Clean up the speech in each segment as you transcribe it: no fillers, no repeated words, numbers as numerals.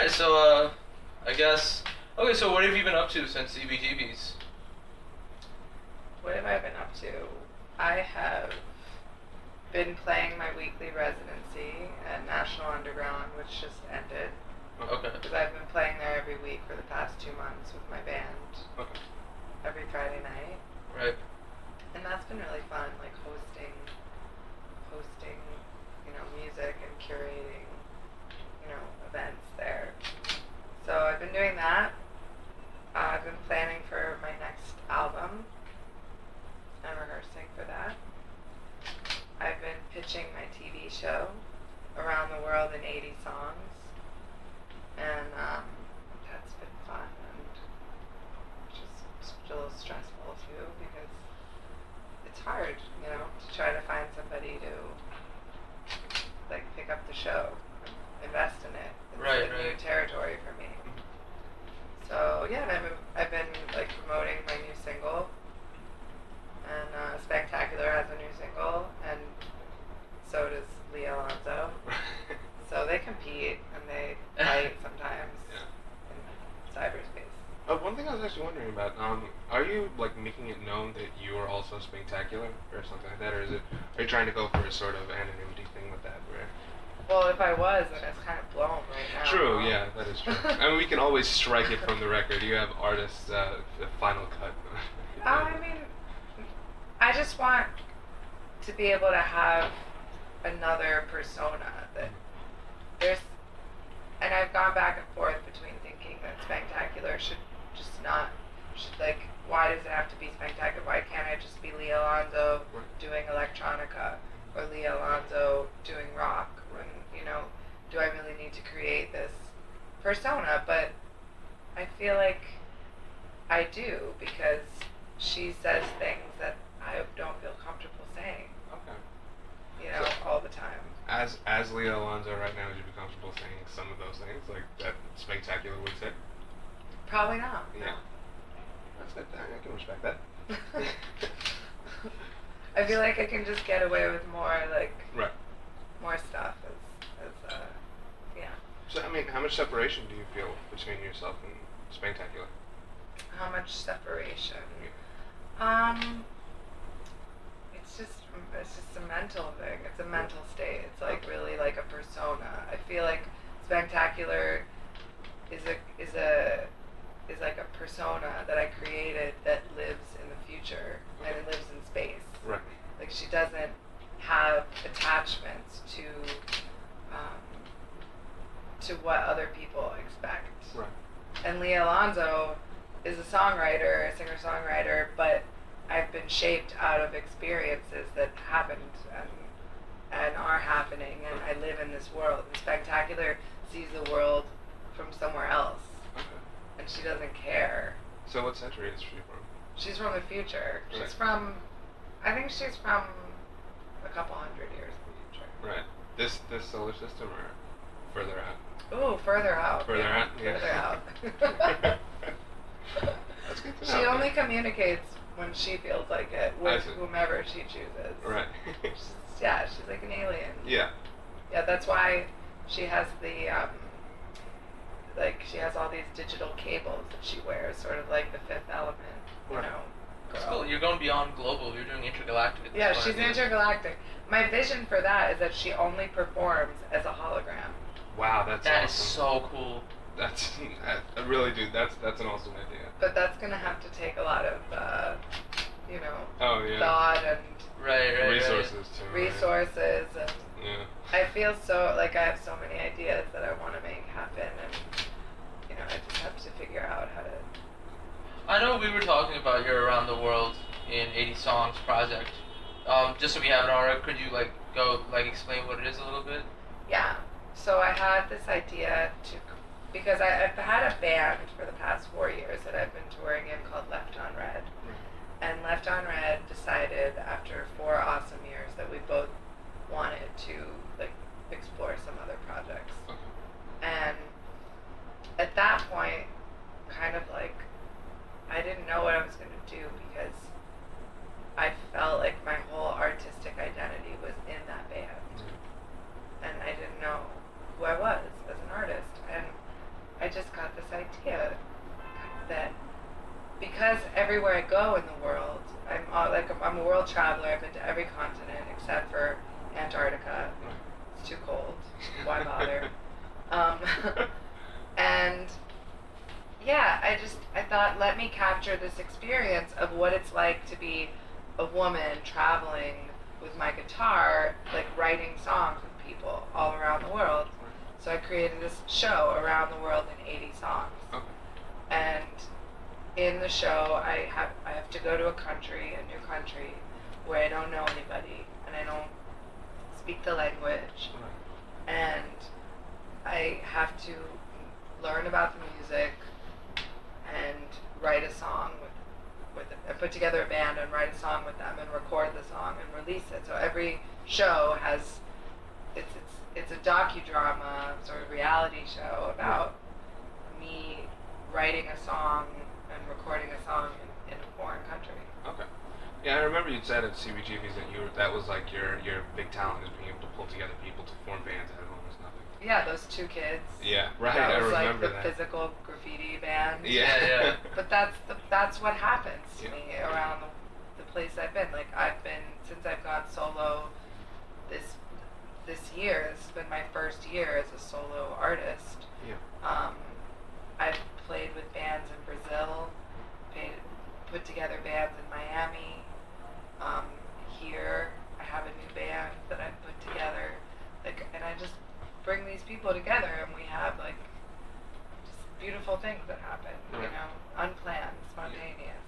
Alright, I guess. Okay, so what have you been up to since CBGB's? What have I been up to? I have been playing my weekly residency at National Underground, which just ended. Okay. Because I've been playing there every week for the past 2 months with my band. Okay. Every Friday night. Right. And that's been really fun, like hosting, music and curating, events there. So I've been doing that. I've been planning for my next album. I'm rehearsing for that. I've been pitching my TV show, Around the World in 80 Songs. And that's been fun and just a little stressful too, because it's hard, to try to find somebody to pick up the show, invest in it. It's Right. new territory for me. So yeah, and I've been promoting my new single, and Spectacular has a new single, and so does Liah Alonso. So they compete and they fight sometimes in cyberspace. One thing I was actually wondering about, are you making it known that you are also spectacular or something like that, or are you trying to go for a sort of anonymity thing with that? Well, if I was, then it's kind of blown right now. True, yeah, that is true. I mean, we can always strike it from the record. You have artists' the final cut. I just want to be able to have another persona that and I've gone back and forth between thinking that spectacular should why does it have to be spectacular? Why can't I just be Liah Alonso doing electronica, or Liah Alonso doing rock? Do I really need to create this persona? But I feel like I do, because she says things that I don't feel comfortable saying. Okay. All the time. As Liah Alonso right now, would you be comfortable saying some of those things that Spectacular would say? Probably not. Yeah. That's good. I can respect that. I feel like I can just get away with more more stuff yeah. So how much separation do you feel between yourself and Spectacular? How much separation? It's just a mental thing. It's a mental state. It's really like a persona. I feel like Spectacular is like a persona that I created that lives in the future, and it lives in space. Right. Like, she doesn't have attachments to what other people expect. Right. And Liah Alonso is a songwriter, a singer-songwriter, but I've been shaped out of experiences that happened and are happening, and I live in this world. And Spectacular sees the world from somewhere else. Okay. And she doesn't care. So what century is she from? She's from the future. Right. I think she's from a couple hundred years in the future. Right. This solar system, or further out? Ooh, further out. Further out? Yeah. Further out. That's good to know. She only communicates when she feels like it, with whomever she chooses. Right. She's like an alien. Yeah. Yeah, that's why she has she has all these digital cables that she wears, sort of like the Fifth Element, Right. That's cool. You're going beyond global. You're doing intergalactic. Yeah, she's intergalactic. My vision for that is that she only performs as a hologram. Wow, that's That awesome. is so cool. I really do. That's an awesome idea. But that's gonna have to take a lot of, Oh yeah. thought and Right. Resources too. Right? resources, and Yeah. I feel like I have so many ideas that I want to make happen, and I just have to figure out how to. I know we were talking about your Around the World in 80 Songs project. Just so we have it on record, could you explain what it is a little bit? Yeah. So I had this idea because I've had a band for the past 4 years that I've been touring in called Left on Red. And Left on Red decided after 4 awesome years that we both wanted to explore some other projects. Okay. And at that point, kind of I didn't know what I was going to do, because I felt like my whole artistic identity was in that band. And I didn't know who I was as an artist. And idea that because everywhere I go in the world, I'm a world traveler. I've been to every continent except for Antarctica. It's too cold. Why bother? Um, and yeah, I thought, let me capture this experience of what it's like to be a woman traveling with my guitar, like writing songs with people all around the world. So I created this show around the world in 80 songs. Okay. And in the show, I have to go to a new country, where I don't know anybody and I don't speak the language, and I have to learn about the music and write a song and put together a band and write a song with them and record the song and release it. So every show has it's a docudrama sort of reality show about me writing a song and recording a song in a foreign country. Okay. Yeah, I remember you'd said at CBGB's that was like your big talent is being able to pull together people to form bands out of almost nothing. Yeah, those two kids. Yeah, right. That was I remember like the physical graffiti band. Yeah. But that's what happens to Yeah. me around the place I've been. Like I've been, since I've gone solo this year. This has been my first year as a solo artist. Yeah. I've played with bands in Brazil, put together bands in Miami. Here I have a new band that I've put together, and I just bring these people together, and we have like just beautiful things that happen, Right. unplanned, spontaneous.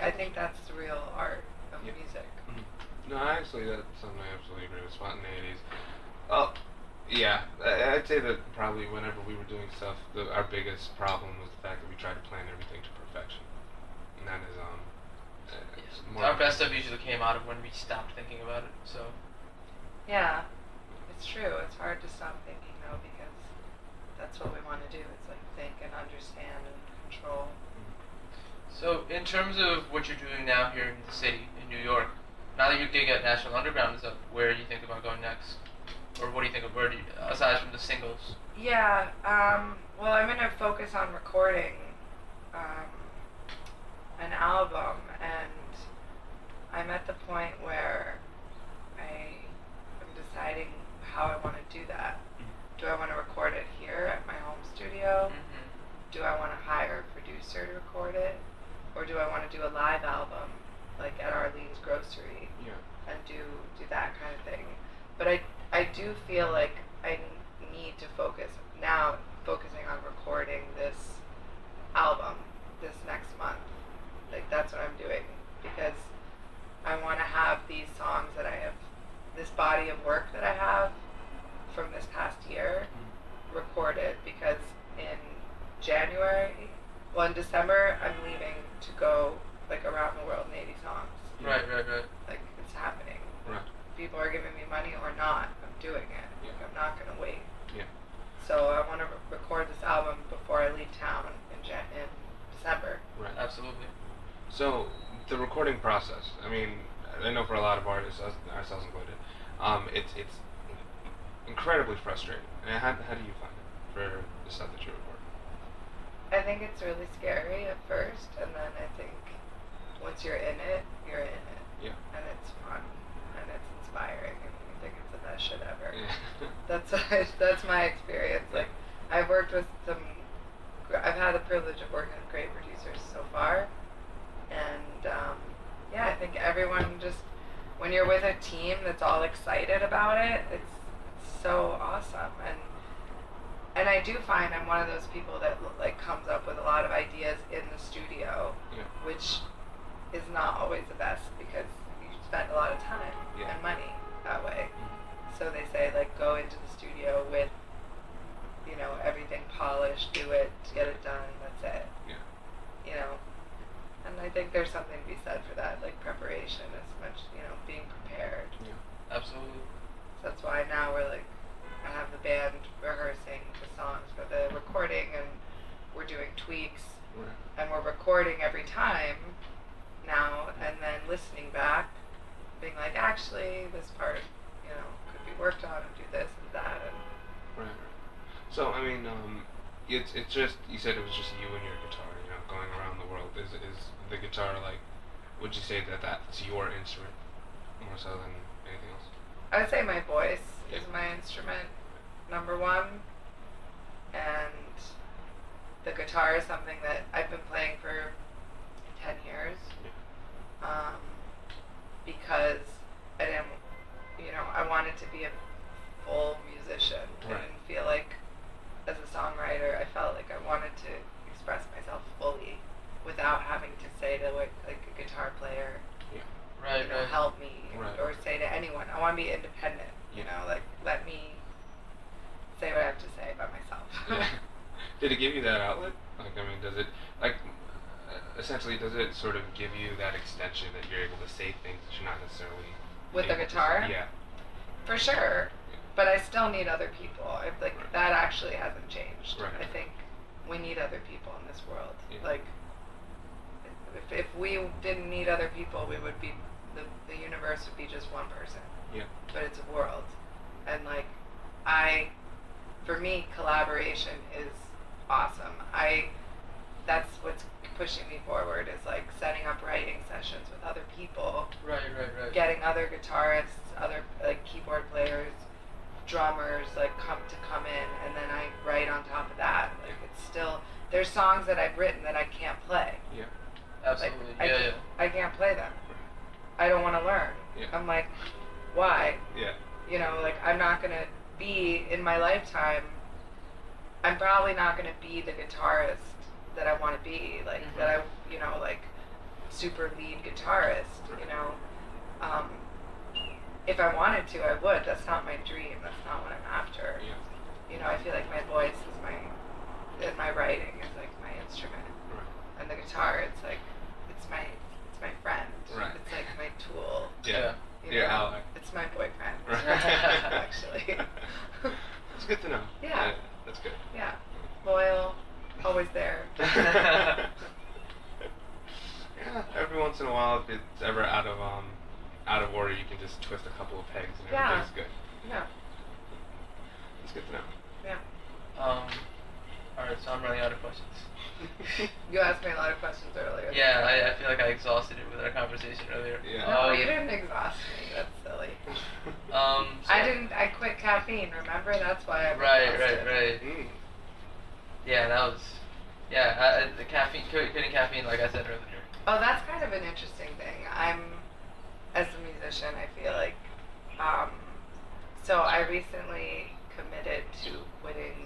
I think that's the real art of Yeah. music. No, actually, that's something I absolutely agree with. Spontaneities. Oh, yeah. I'd say that probably whenever we were doing stuff, our biggest problem was the fact that we tried to plan everything to perfection, and that is it's more Our best stuff usually came out of when we stopped thinking about it. So Yeah, it's true. It's hard to stop thinking though, because that's what we want to do. It's like think and understand and control. So, in terms of what you're doing now here in the city, in New York, now that your gig at National Underground is up, where do you think about going next? Or what do you think of, aside from the singles? Yeah, well, I'm going to focus on recording an album, and I'm at the point where I am deciding how I want to do that. Do I want to record it here at my home studio? Do I want to hire a producer to record it? Or do I want to do a live album, like at Arlene's Grocery, and do that kind of thing? But I do feel like I need to focusing on recording this album this next month. Like that's what I'm doing, because I want to have these songs that I have, this body of work that I have from this past year recorded, because in December, I'm leaving to go like around the world in 80 songs. Right. Like it's happening. Right. People are giving me money or not. I'm doing it. Yeah. Like, I'm not gonna wait. Yeah. So I want to record this album before I leave town in December. Right. Absolutely. So the recording process. I mean, I know for a lot of artists, ourselves included, it's incredibly frustrating. And how do you find it for the stuff that you record? I think it's really scary at first, and then I think once you're in it, you're in it. Yeah. And it's fun, and it's inspiring, and you think it's the best shit ever. Yeah. That's my experience. Like, I've worked with I've had the privilege of working with great producers so far, and yeah, I think everyone just, when you're with a team that's all excited about it, it's so awesome. And I do find I'm one of those people that like comes up with a lot of ideas in the studio, which is not always the best, because you spend a lot of time and money that way. So they say, like, go into the studio with, everything polished, do it, get it done, that's it. And I think there's something to be said for that, like preparation as much, being prepared. Absolutely. So that's why now we're like, I have the band rehearsing the songs for the recording, and we're doing tweaks, and we're recording every time now, and then listening back, being like, actually, this part, could be worked on, and do this and that. And Right. So, I mean, it's just you said it was just you and your guitar, going around the world. Is the guitar like? Would you say that that's your instrument more so than anything else? I would say my voice Yeah. is my instrument, number one, and the guitar is something that I've been playing for 10 years. Um, because I didn't, I wanted to be a full musician. Right. I didn't feel like, as a songwriter, I felt like I wanted to express myself fully without having to say to like a guitar player, Right, right. help me, Right. or say to anyone. I want to be independent. Like let me say what I have to say about myself. Yeah. Did it give you that outlet? Like, I mean, does it essentially does it sort of give you that extension that you're able to say things that you're not necessarily With the able to guitar? say? Yeah. For sure. But I still need other people. That actually hasn't changed. Right. I think we need other people in this world. Yeah. Like, if we didn't need other people, we would be the universe would be just one person. Yeah. But it's a world, and for me, collaboration is awesome. That's what's pushing me forward is like setting up writing sessions with other people, Right. getting other guitarists, other keyboard players, drummers come in, and then I write on top of that. It's still there's songs that I've written that I can't play. Yeah. Absolutely. I, I can't play them. I don't want to learn. Yeah. I'm like, why? Yeah. I'm not gonna be in my lifetime. I'm probably not gonna be the guitarist that I want to be. That I, super lead guitarist. If I wanted to, I would. That's not my dream. That's not what I'm after. Yeah. I feel like my voice is my writing is like my instrument, Right. and the guitar, it's my friend. Right. It's like my tool. Yeah. You Your know? ally. It's my boyfriend. Right. Actually. It's good to know. Yeah. That's good. Yeah. Loyal. Always there. Yeah. Every once in a while, if it's ever out of order, you can just twist a couple of pegs and Yeah. everything's good. Yeah. It's good to know. Yeah. Alright, so I'm running out of questions. You asked me a lot of questions earlier. Yeah, I feel like I exhausted it with our conversation earlier. Yeah. No, you didn't exhaust me. That's silly. I quit caffeine. Remember? That's why I'm exhausted. Right. Mm. Yeah, that was. The caffeine, quitting caffeine, like I said earlier. Oh, that's kind of an interesting thing. As a musician, I feel like, so I recently committed to quitting,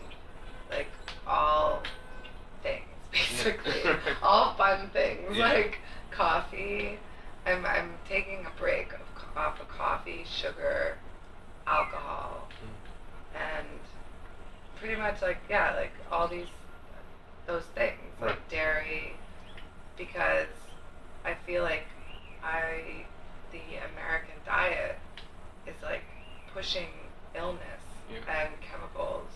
all things, basically. All fun things, Yeah. like coffee. I'm taking a break off of coffee, sugar, alcohol, and pretty much all those things, like Right. dairy, because I feel like the American diet is pushing illness and chemicals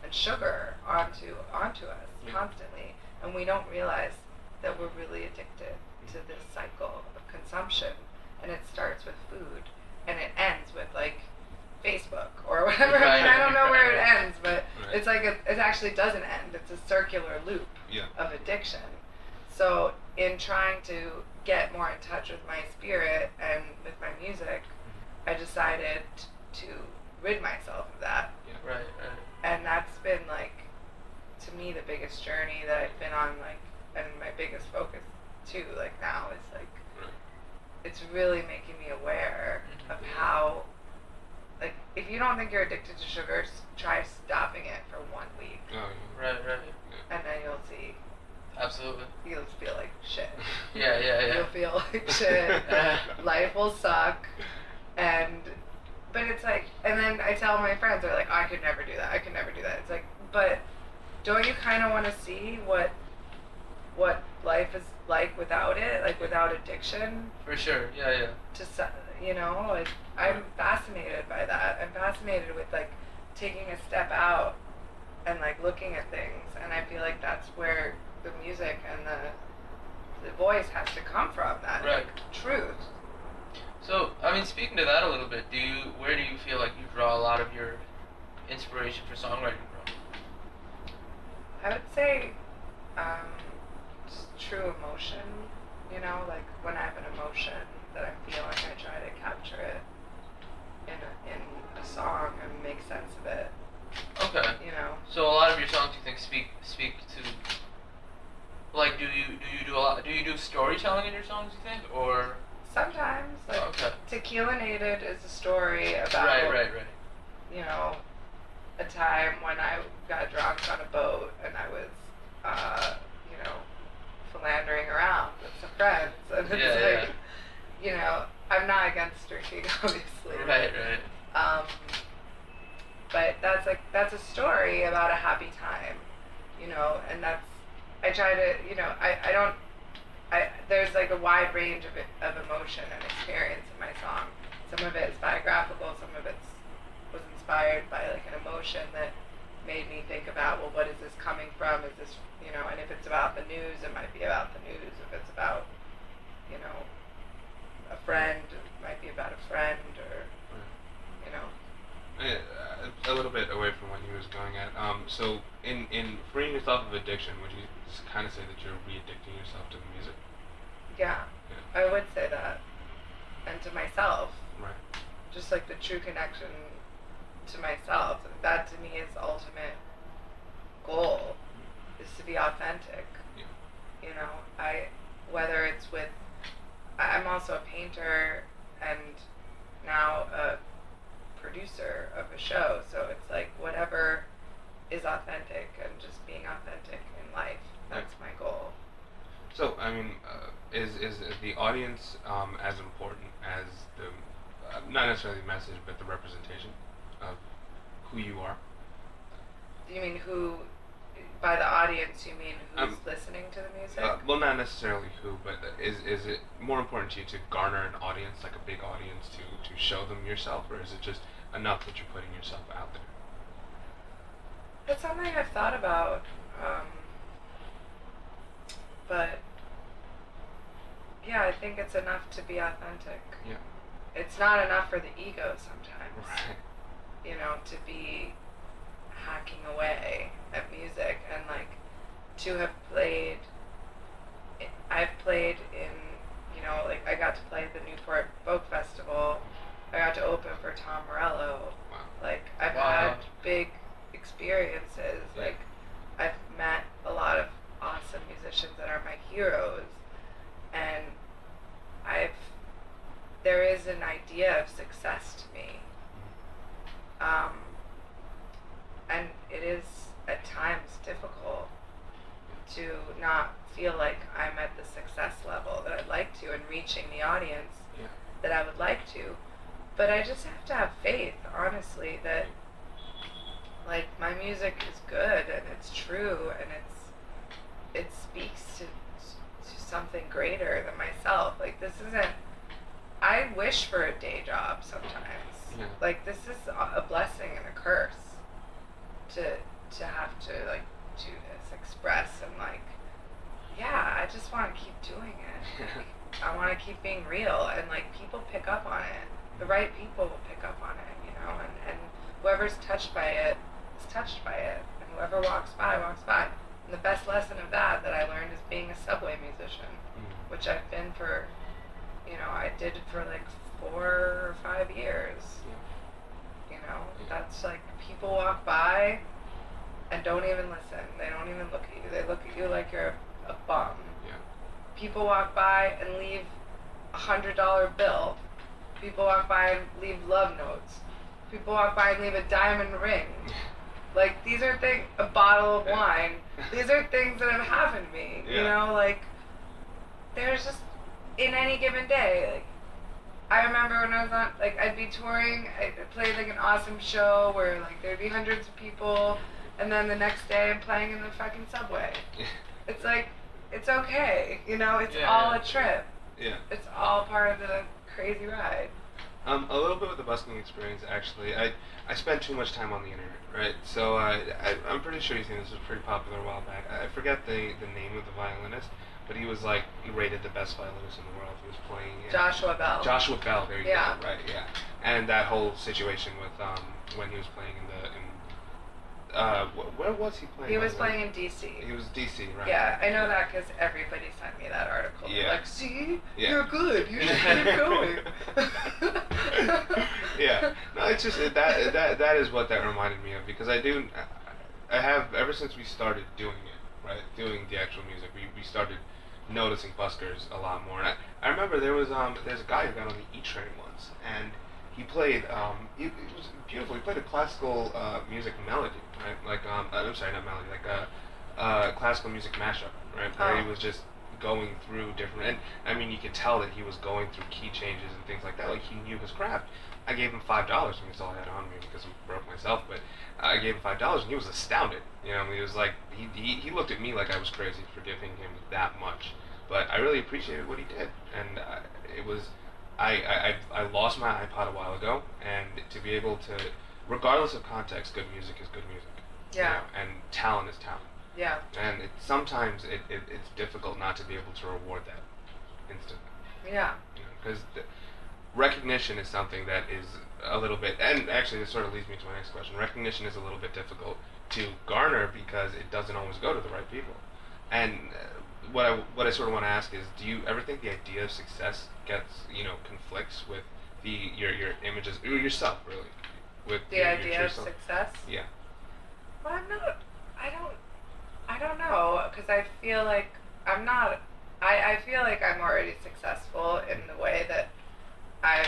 and sugar onto us constantly, and we don't realize that we're really addicted to this cycle of consumption, and it starts with food and it ends with Facebook or whatever. I mean, I don't know where it ends, but Right. it's it actually doesn't end. It's a circular loop Yeah. of addiction. So in trying to get more in touch with my spirit and with my music, I decided to rid myself of that. Yeah. Right. And that's been to me the biggest journey that I've been on, and my biggest focus too, now is Right. it's really making me aware of how, if you don't think you're addicted to sugar, try stopping it for 1 week, Oh, Right. and then you'll see, Absolutely. you'll feel like shit. Yeah. You'll feel like shit. Life will suck, but it's and then I tell my friends, they're like, I could never do that. It's but don't you kind of want to see what life is like without it, without addiction? For sure. Yeah. I'm fascinated by that. I'm fascinated with taking a step out and looking at things, and I feel like that's where the music and the voice has to come from. That Right. truth. So, speaking to that a little bit, where do you feel like you draw a lot of your inspiration for songwriting from? I I would say just true emotion. You know, like when I have an emotion that I'm feeling, I try to capture it in a song and make sense of it. Okay. You know. So a lot of your songs, you think, speak to, like, do you do a lot? Do you do storytelling in your songs? You think, or Sometimes, like okay. Tequila Nated is a story about Right. you know, a time when I got drunk on a boat and I was, you know, philandering around with some friends. And it's you know, I'm not against drinking, obviously. Right. But that's a story about a happy time, you know, and I try to, you know, there's like a wide range of emotion and experience in my song. Some of it is biographical, some of it was inspired by like an emotion that made me think about, well, what is this coming from? Is this, you know, and if it's about the news, it might be about the news. If it's about, you know, a friend, it might be about a friend, or, you know. A little bit away from what he was going at. So in freeing yourself of addiction, would you just kind of say that you're re-addicting yourself to the music? Yeah, I would say that, and to myself. Right. Just like the true connection to myself. That to me is the ultimate goal, is to be authentic. Yeah. You know, whether it's with, I'm also a painter and now a producer of a show, so it's like whatever is authentic and just being authentic in life. That's my goal. So, I mean, is the audience as important as the, not necessarily the message, but the representation of who you are? You mean who, by the audience, you mean who's listening to the music? Well, not necessarily who, but is it more important to you to garner an audience, like a big audience, to show them yourself, or is it just enough that you're putting yourself out there? That's something I've thought about, but yeah, I think it's enough to be authentic. Yeah. It's not enough for the ego sometimes. Right. You know, to be hacking away at music and like to have played. I've played in, you know, like I got to play the Newport Folk Festival. I got to open for Tom Morello. Wow. Like I've had big experiences. Yeah. Like I've met a lot of awesome musicians that are my heroes, and there is an idea of success to me, and it is at times difficult to not feel like I'm at the success level that I'd like to and reaching the audience that I would like to. But I just have to have faith, honestly, that like my music is good and it's true and it speaks to something greater than myself. Like this isn't, I wish for a day job sometimes. Yeah. Like this is a blessing and a curse to have to like do this, express, and like, yeah, I just want to keep doing it. I want to keep being real, and like people pick up on it. The right people will pick up on it, you know, and whoever's touched by it is touched by it, and whoever walks by walks by. And the best lesson of that I learned is being a subway musician, which I've been for, you know, I did it for like 4 or 5 years. You know, that's like people walk by and don't even listen. They don't even look at you. They look at you like you're a bum. Yeah. People walk by and leave $100 bill. People walk by and leave love notes. People walk by and leave a diamond ring. Like, these are things, a bottle of wine. These are things that have happened to me. You know, like, there's just, in any given day, like, I remember when I was on, like, I'd be touring, I'd play, like, an awesome show where, like, there'd be hundreds of people, and then the next day I'm playing in the fucking subway. It's like, it's okay, you know, it's all a trip. Yeah. It's all part of the crazy ride. A little bit with the busking experience, actually. I spent too much time on the internet, right? So I'm pretty sure you've seen this. Was pretty popular a while back. I forget the name of the violinist, but he was like rated the best violinist in the world. He was playing Joshua Bell. Joshua Bell, there you Yeah. go, right? Yeah, and that whole situation with when he was playing in where was he playing? He was playing in D.C. He was DC, right? Yeah, I know that because everybody sent me that article. Yeah. Like, see, Yeah. you're good. You should keep going. Yeah. No, it's just that is what that reminded me of, because I have ever since we started doing it, right? Doing the actual music, we started noticing buskers a lot more. And I remember there's a guy who got on the E train once, and he played it was beautiful. He played a classical music melody, right? Like I'm sorry, not melody, like a classical music mashup, right? Where he was just going through different, and I mean you could tell that he was going through key changes and things like that. Like he knew his craft. I gave him $5. I mean, that's all I had on me because I'm broke myself. But I gave him $5, and he was astounded. You know, he was like, he looked at me like I was crazy for giving him that much. But I really appreciated what he did, and it was. I lost my iPod a while ago, and to be able to, regardless of context, good music is good music. Yeah. You know, and talent is talent. Yeah. And sometimes it's difficult not to be able to reward that instantly. Yeah. Because recognition is something that is a little bit, and actually this sort of leads me to my next question. Recognition is a little bit difficult to garner because it doesn't always go to the right people. And what I sort of want to ask is, do you ever think the idea of success conflicts with your images, or yourself really, with The your idea of self? success? Yeah. Well, I don't know, because I feel like I'm not, I feel like I'm already successful in the way that I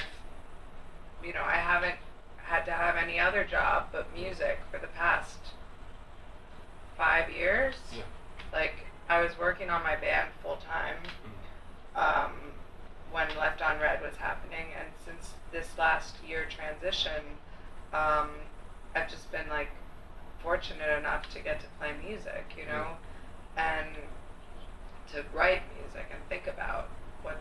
haven't had to have any other job but music for the past 5 years. Yeah. Like, I was working on my band full time when Left on Red was happening, and since this last year transition, I've just been like fortunate enough to get to play music, and to write music and think about what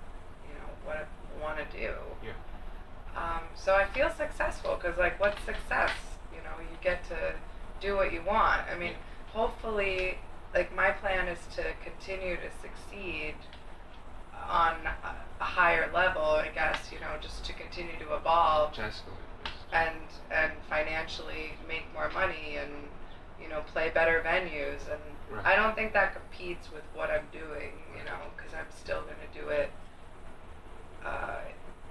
I want to do. Yeah. So I feel successful because, like, what's success? You get to do what you want. I mean, hopefully, like, my plan is to continue to succeed on a higher level, I guess, just to continue to evolve and financially make more money and, play better venues. And Right. I don't think that competes with what I'm doing, because I'm still going to do it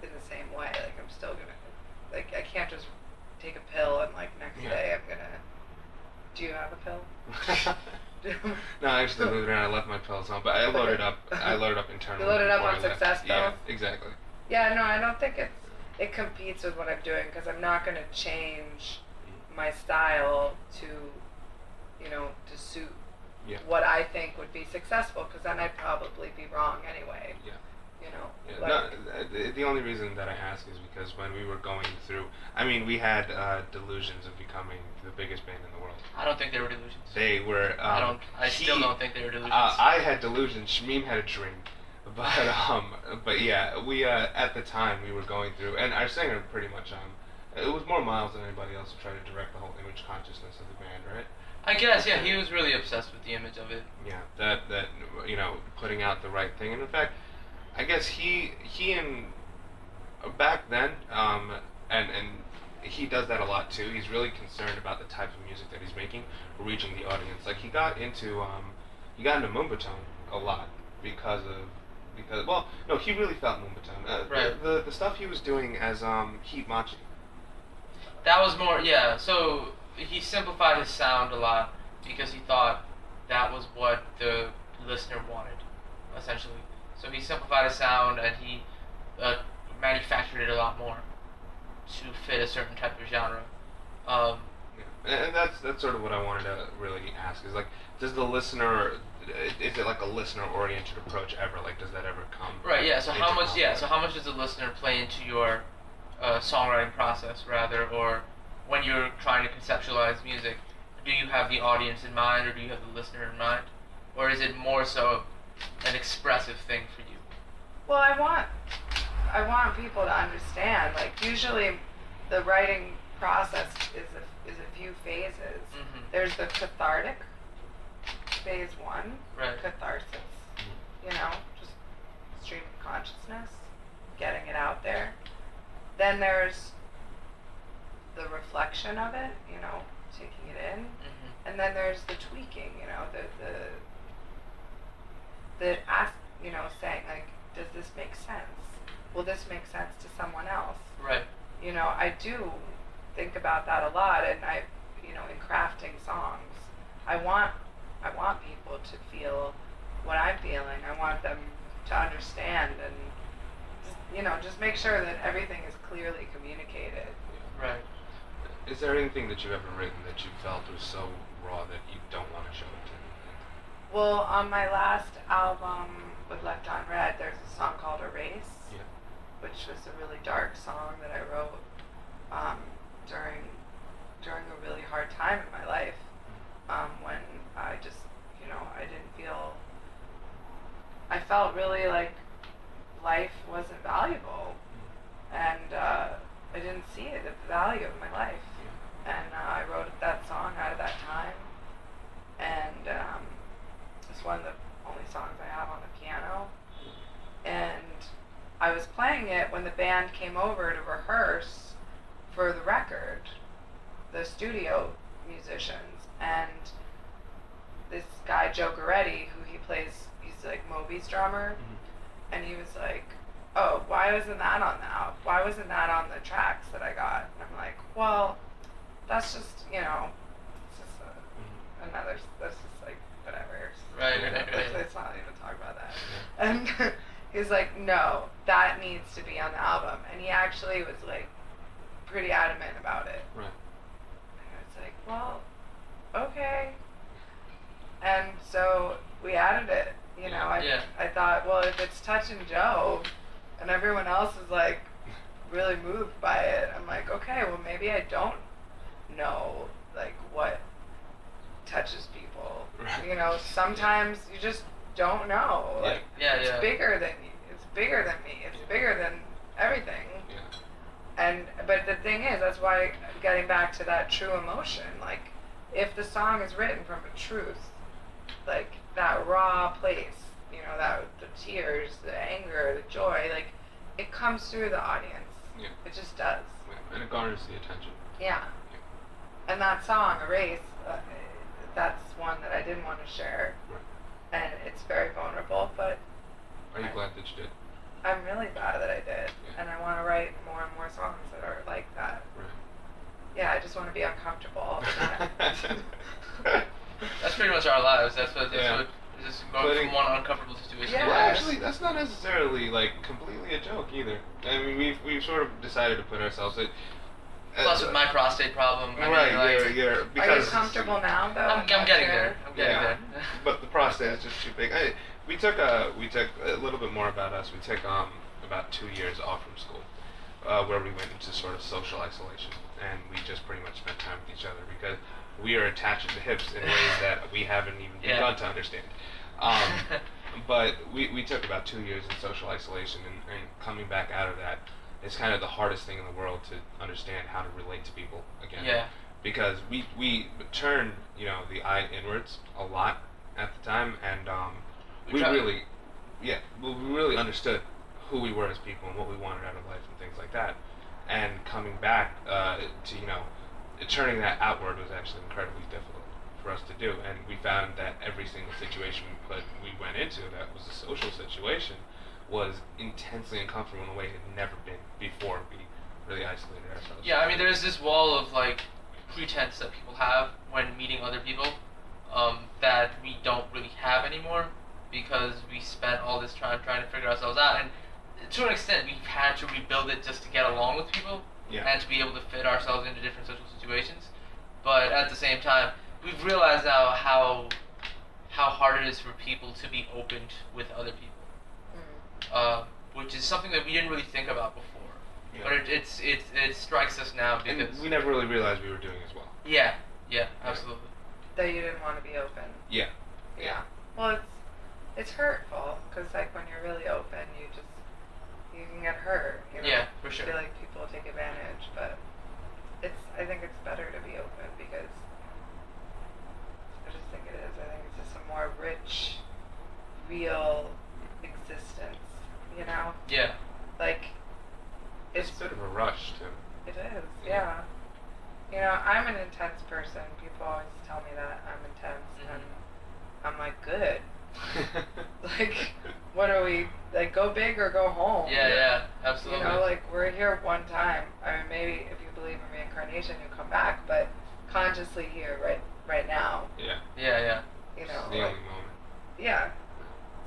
in the same way. Like, I'm still going to, like, I can't just take a pill and, like, next day I'm going to, do you have a pill? No, actually, believe it or not, I left my pills on, but I loaded up. I loaded up internally. You loaded up before on I left. success Yeah, pills? exactly. Yeah, no, I don't think it competes with what I'm doing, because I'm not going to change my style to suit Yeah. what I think would be successful, because then I'd probably be wrong anyway. Yeah. Yeah, Like, the only reason that I ask is because when we were going through, I mean, we had delusions of becoming the biggest band in the world. I don't think they were delusions. They were. I still don't think they were delusions. I had delusions. Shamim had a dream, but yeah, we at the time we were going through, and our singer pretty much it was more Miles than anybody else to try to direct the whole image consciousness of the band, right? I guess, yeah, he was really obsessed with the image of it. Yeah, that putting out the right thing, and in fact, I guess he and back then, and he does that a lot too. He's really concerned about the type of music that he's making, reaching the audience. Like he got into Moombahton a lot because well, no, he really felt Moombahton. Right. The stuff he was doing as Heat Machi. That was more, yeah, so he simplified his sound a lot because he thought that was what the listener wanted, essentially. So he simplified his sound and he manufactured it a lot more to fit a certain type of genre. Yeah. And that's sort of what I wanted to really ask is, like, is it like a listener-oriented approach ever? Like, does that ever come? Right. Yeah. So into how much? conflict? Yeah. So how much does the listener play into your songwriting process, rather, or when you're trying to conceptualize music? Do you have the audience in mind, or do you have the listener in mind, or is it more so an expressive thing for you? well, I want people to understand. Like, usually, the writing process is a few phases. Mm-hmm. There's the cathartic phase 1, Right. catharsis. Just stream of consciousness, getting it out there. Then there's the reflection of it, taking it in. Mm-hmm. And then there's the tweaking, you know, the ask, you know, saying like, does this make sense? Will this make sense to someone else? Right. You know, I do think about that a lot, and I, you know, in crafting songs, I want people to feel what I'm feeling. I want them to understand, and you know, just make sure that everything is clearly communicated. Right. Is there anything that you've ever written that you felt was so raw that you don't want to show it to? Well, on my last album with Left on Red, there's a song called Erase, Yeah. which was a really dark song that I wrote during a really hard time in my life, when I just, you know, I felt really like life wasn't valuable, and I didn't see it, the value of my life, and I wrote that song out of that time, and it's one of the only songs I have on the piano, and I was playing it when the band came over to rehearse for the record, the studio musicians, and this guy Joe Goretti, who he's like Moby's drummer, and he was like, oh, why wasn't that on the tracks that I got? And I'm like, well, that's just, you know, it's just that's just like, whatever. Right. Let's not even talk about that. And he's like, no, that needs to be on the album. And he actually was like pretty adamant about it. Right. And I was like, well, okay. And so we added it. You know, I thought, well, if it's touching Joe and everyone else is like really moved by it, I'm like, okay, well, maybe I don't know like what touches people. Right. You know, sometimes you just don't know. Like, it's bigger than you. It's bigger than me. It's bigger than everything. Yeah. But the thing is, that's why, getting back to that true emotion, like, if the song is written from a truth, like that raw place, you know, that the tears, the anger, the joy, like, it comes through the audience. Yeah. It just does. Yeah. And it garners the attention. Yeah. And that song, Erase, that's one that I didn't want to share. Right. And it's very vulnerable, but Are you glad that you did? I'm really glad that I did. Yeah. And I want to write more and more songs that are like that. Right. Yeah, I just want to be uncomfortable all the time. That's pretty much our lives. That's what just going Putting- from one uncomfortable situation Yeah. to Well, the actually, that's not necessarily like completely a joke either. I mean, we've sort of decided to put ourselves at. Plus with my prostate problem. I mean, Right, like, you're Are because you comfortable now, though? I'm getting there. I'm getting there. But the prostate is just too big. We took a little bit more about us. We took about 2 years off from school, where we went into sort of social isolation, and we just pretty much spent time with each other because we are attached to the hips in ways that we haven't even begun to understand. But we took about 2 years in social isolation, and coming back out of that, it's kind of the hardest thing in the world to understand how to relate to people again. Yeah. Because we turned, you know, the eye inwards a lot at the time, and we really understood who we were as people and what we wanted out of life and things like that. And coming back to, you know, turning that outward was actually incredibly difficult for us to do. And we found that every single situation we went into that was a social situation was intensely uncomfortable in a way it had never been before we really isolated ourselves. Yeah, I mean, there's this wall of like pretense that people have when meeting other people that we don't really have anymore because we spent all this time trying to figure ourselves out, and to an extent we've had to rebuild it just to get along with people and to be able to fit ourselves into different social situations. But at the same time, we've realized now how hard it is for people to be opened with other people. Which is something that we didn't really think about before, but it strikes us now because and we never really realized we were doing as well. Yeah, absolutely. That you didn't want to be open. Yeah. Well, it's hurtful because like when you're really open, you can get hurt. You know? Yeah, for sure. I feel like people take advantage, but I think it's better to be open because I just think it is. I think it's just a more rich, real existence. You know? Yeah. Like, It's a bit of a rush too. It is, yeah. You know, I'm an intense person. People always tell me that. Like, what are we, like, go big or go home? Yeah, absolutely. You know, like, we're here one time. I mean, maybe if you believe in reincarnation, you come back, but consciously here, right now. Yeah. You It's know, the like, only moment. yeah.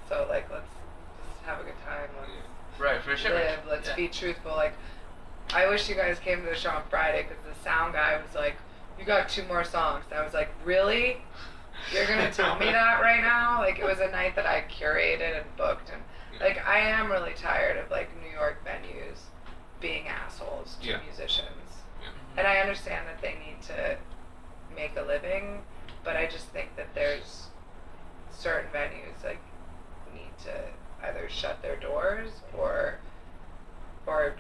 So, like, let's just have a good time. Let's Right, for sure. live. Let's be truthful. Like, I wish you guys came to the show on Friday because the sound guy was like, "You got 2 more songs." And I was like, "Really? You're gonna tell me that right now?" Like, it was a night that I curated and booked, and like, I am really tired of like New York venues being assholes to musicians. Mhm. And I understand that they need to make a living, but I just think that there's certain venues like need to either shut their doors or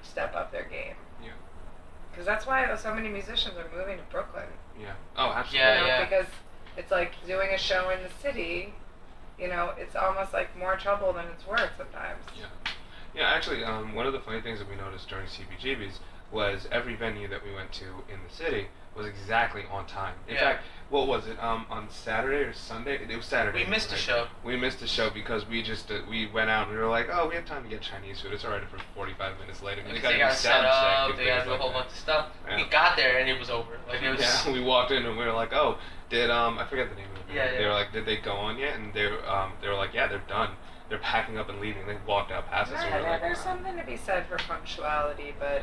step up their game. Yeah. Because that's why so many musicians are moving to Brooklyn. Yeah. Oh, absolutely. Yeah, You know, yeah. because it's like doing a show in the city. You know, it's almost like more trouble than it's worth sometimes. Yeah. Yeah, actually, one of the funny things that we noticed during CBGB's was every venue that we went to in the city was exactly on time. In fact, what was it? On Saturday or Sunday? It was Saturday. We missed a right? show. We missed a show because we just we went out and we were like, oh, we have time to get Chinese food. It's alright if we're 45 minutes later. Because got they to got do set sound check up, and they got things to do a like whole that. bunch of stuff. Yeah. We got there and it was over. Like, it was. Yeah, we walked in and we were like, oh, did I forget the name of it. Yeah, They yeah. were like, did they go on yet? And they were like, yeah, they're done. They're packing up and leaving. They walked out past us. And we were like, There's wow. something to be said for punctuality, but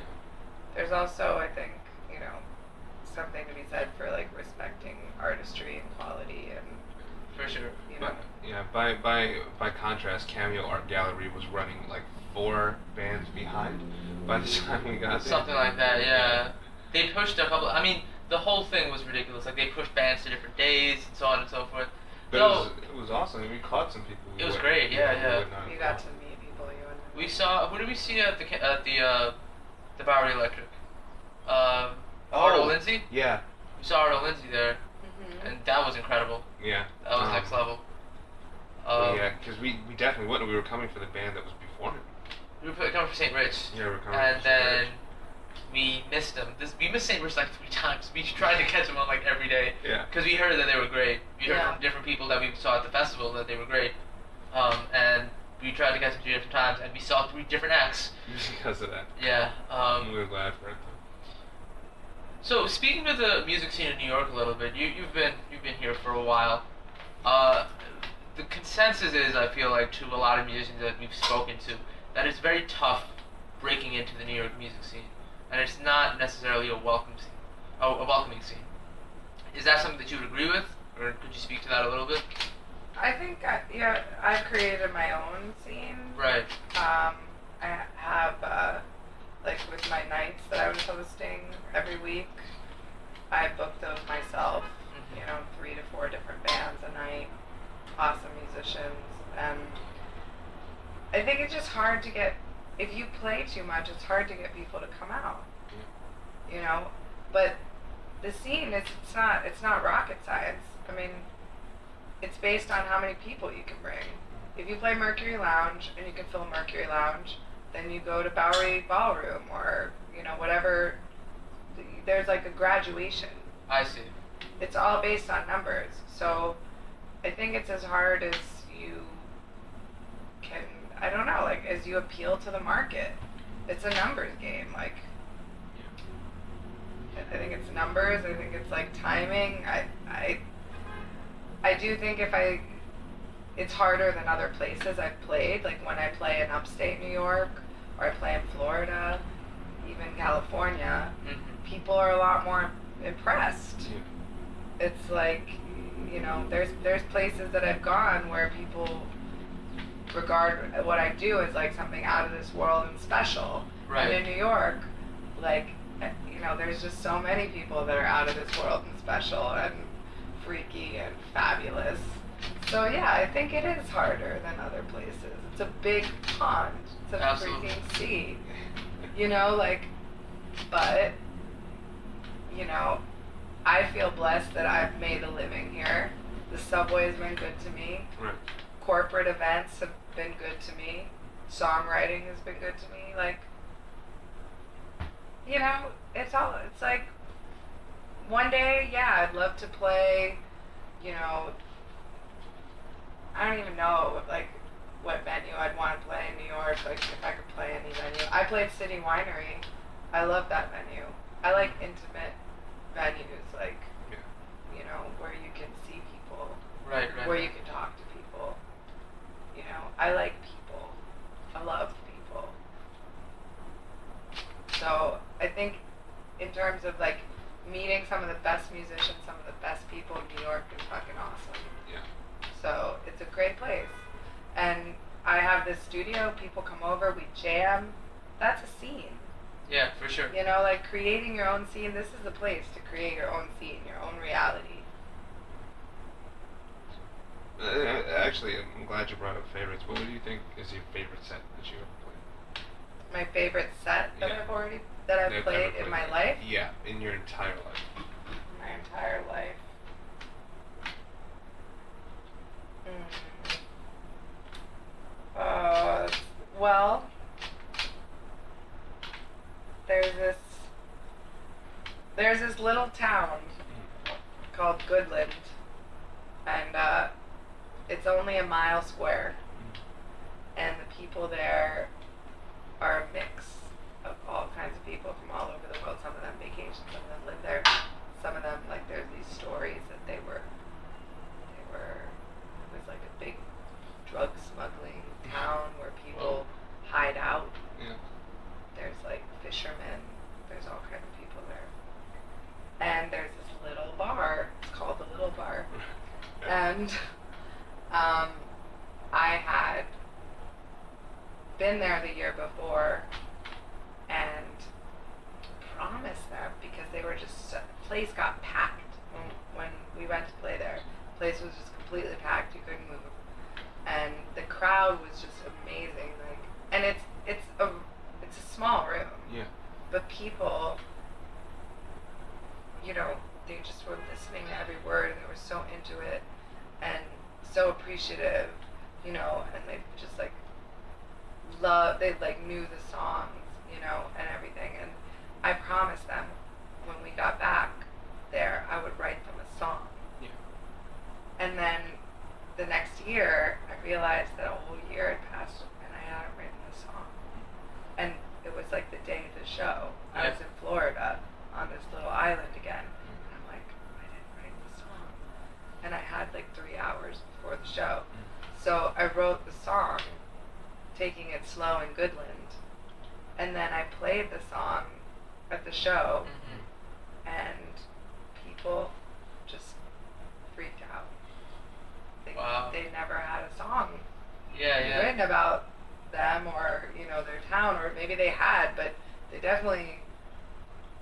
there's also, I think, you know, something to be said for like respecting artistry and quality and For sure. you know. But yeah, by contrast, Cameo Art Gallery was running like 4 bands behind by the time we got there. Something like that, yeah. They pushed a couple. I mean, the whole thing was ridiculous. Like, they pushed bands to different days and so on and so forth. But No, it was awesome. We caught some people. It was great, yeah. You got to meet people you and we saw. Who did we see at the Bowery Electric? Arlo Lindsay. Yeah. We saw Arlo Lindsay there, Mhm. and that was incredible. Yeah. That was next level. Yeah, because we definitely went and we were coming for the band that was before him. We were coming for St. Rich. Yeah, we were coming And for St. then Rich. we missed them. We missed St. Rich like 3 times. We tried to catch them on like every day. Yeah. Because we heard that they were great. We heard Yeah. from different people that we saw at the festival that they were great. And we tried to catch them 3 different times, and we saw 3 different acts. Because of that. Yeah. We were glad for it though. So speaking of the music scene in New York a little bit, you've been here for a while. The consensus is, I feel like, to a lot of musicians that we've spoken to, that it's very tough breaking into the New York music scene, and it's not necessarily a welcoming scene. Is that something that you would agree with, or could you speak to that a little bit? I think I've created my own scene. Right. I have like with my nights that I was hosting every week, I booked those myself. Mhm. You know, 3 to 4 different bands a night, awesome musicians, and I think it's just hard to get. If you play too much, it's hard to get people to come out. You know, but the scene is it's not rocket science. I mean, it's based on how many people you can bring. If you play Mercury Lounge and you can fill Mercury Lounge, then you go to Bowery Ballroom or, you know, whatever. There's like a graduation. I see. It's all based on numbers. So I think it's as hard as you can, I don't know, like as you appeal to the market. It's a numbers game. Like, I think it's numbers. I think it's like timing. I do think it's harder than other places I've played. Like when I play in upstate New York or I play in Florida, even California, Mm-hmm. people are a lot more impressed. Yeah. It's like, you know, there's places that I've gone where people regard what I do as like something out of this world and special. Right. And in New York, like, you know, there's just so many people that are out of this world and special and freaky and fabulous. So yeah, I think it is harder than other places. It's a big pond. It's a Absolutely. freaking sea. You know, like, but, you know, I feel blessed that I've made a living here. The subway's been good to me. Right. Corporate events have been good to me. Songwriting has been good to me. Like, you know, it's like, one day, yeah, I'd love to play, you know, I don't even know like what venue I'd want to play in New York. Like if I could play any venue, I played City Winery. I love that venue. I like intimate venues, like you know, where you can see people, Right. where you can talk to people. You know, I like people. I love people. So I think in terms of like meeting some of the best musicians, some of the best people in New York is fucking awesome. Yeah. So it's a great place. And I have this studio, people come over, we jam. That's a scene. Yeah, for sure. You know, like creating your own scene, this is the place to create your own scene, your own reality. Actually, I'm glad you brought up favorites. What do you think is your favorite set that you ever played? My favorite set that Yeah. I've That played ever in my life? Yeah, in your entire life. My entire life. Well, there's this little town called Goodland, and it's only a mile square, and the people there are a mix of all kinds of people from all over the world. Some of them vacation, some of them live there, some of them like there's these stories that it was like a big drug smuggling town where people hide out. Yeah. There's like fishermen, there's all kinds of people there. And there's this little bar, it's called the Little Bar. And I had been there the year before and promised them because they were just, the place got packed when we went to play there. The place was just completely packed, you couldn't move. And the crowd was just amazing, like, and it's a small room. Yeah. But people, you know, they just were listening to every word and they were so into it and so appreciative, you know, and they just like they like knew the songs, you know, and everything. And I promised them when we got back there, I would write them a song. Yeah. And then the next year, I realized that a whole year had passed and I hadn't written a song. And it was like the day of the show. I was in Florida on this little island again. And I'm like, I didn't write the song. And I had like 3 hours before the show. So I wrote the song, Taking It Slow in Goodland. And then I played the song at the show. And people just freaked out. They never had a song written about them or, you know, their town, or maybe they had, but they definitely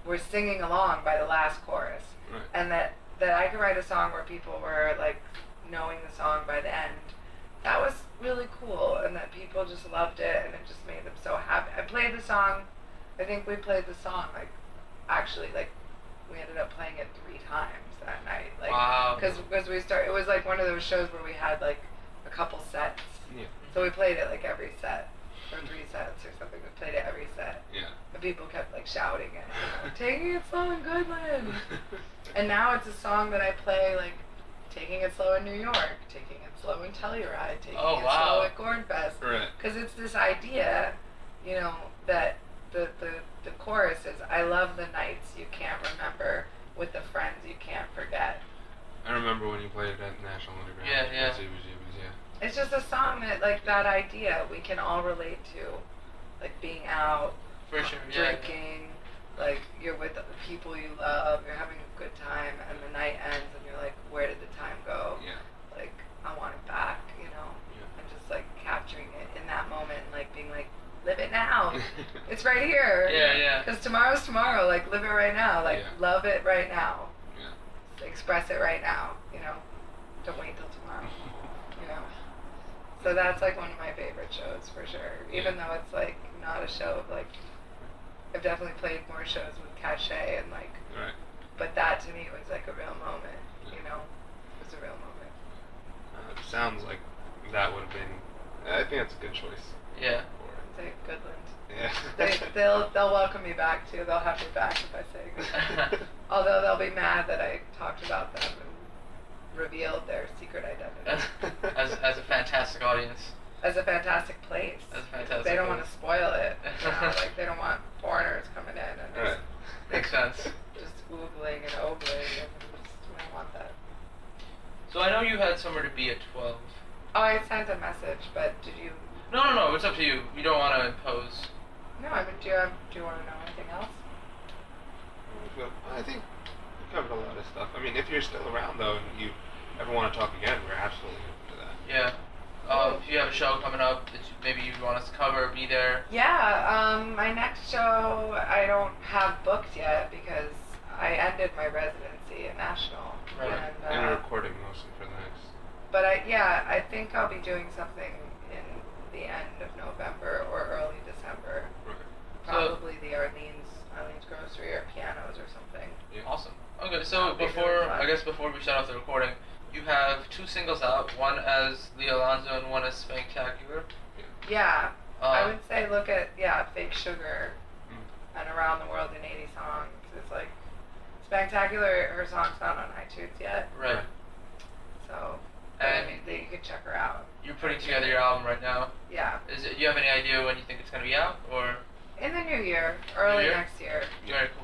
were singing along by the last chorus. Right. And that I could write a song where people were like knowing the song by the end. That was really cool, and that people just loved it, and it just made them so happy. I played the song, I think we played the song like, actually like, we ended up playing it 3 times that night. Like, wow. Because it was like one of those shows where we had like a couple sets. Yeah. So we played it like every set, or 3 sets or something. We played it every set. Yeah. And people kept like shouting it, you know, Taking It Slow in Goodland. And now it's a song that I play like, Taking It Slow in New York, Taking It Slow in Telluride, Taking It Slow at Cornfest. Right. Because it's this idea, you know, that the chorus is, I love the nights you can't remember with the friends you can't forget. I remember when you played it at National Underground. Yeah. Yeah. It's just a song that, like, that idea we can all relate to. Like, being out, For sure, drinking, like, you're with the people you love, you're having a good time, and the night ends, and you're like, where did the time go? Yeah. Like, I want it back, you know? Yeah. And just, like, capturing it in that moment, and, like, being like, live it now. It's right here. Yeah. Because tomorrow's tomorrow. Like, live it right now. Like, love it right now. Yeah. Just express it right now. You know, don't wait till tomorrow. You know. So that's like one of my favorite shows for sure. Even though it's like not a show of like, I've definitely played more shows with cachet and like. Right. But that to me was like a real moment. You know, it was a real moment. It sounds like that would have been. I think that's a good choice. Yeah. Say Goodland. Yeah. They'll welcome me back too. They'll have me back if I say Goodland. Although they'll be mad that I talked about them and revealed their secret identity. as a fantastic audience. As a fantastic place. As a fantastic They don't want place. to spoil it. You know, like they don't want foreigners coming in and just, Right. Makes sense. just oogling and ogling, and we don't want that. So I know you had somewhere to be at 12. Oh, I sent a message, but did you? No. It's up to you. You don't want to impose. No, I mean, do you want to know anything else? I think we covered a lot of stuff. I mean, if you're still around though, and you ever want to talk again, we're absolutely open to that. Yeah. If you have a show coming up that maybe you want us to cover, be there. Yeah, my next show I don't have booked yet because I ended my residency at National. Right. And a recording motion for the next. But I think I'll be doing something in the end of November or early December. Right. Probably the Arlene's Grocery or Pianos or something. Yeah. Awesome. Okay, so That'll be really fun. before we shut off the recording, you have 2 singles out, one as Liah Alonso and one as Spectacular. Yeah, I Um, would say look at Fake Sugar and Around the World in 80 Songs. It's like Spectacular. Her song's not on iTunes yet, right. so but, And I mean you could check her out. you're putting together your album right now. Yeah, Do you have any idea when you think it's going to be out? Or in the new year, early year? next year. Very cool.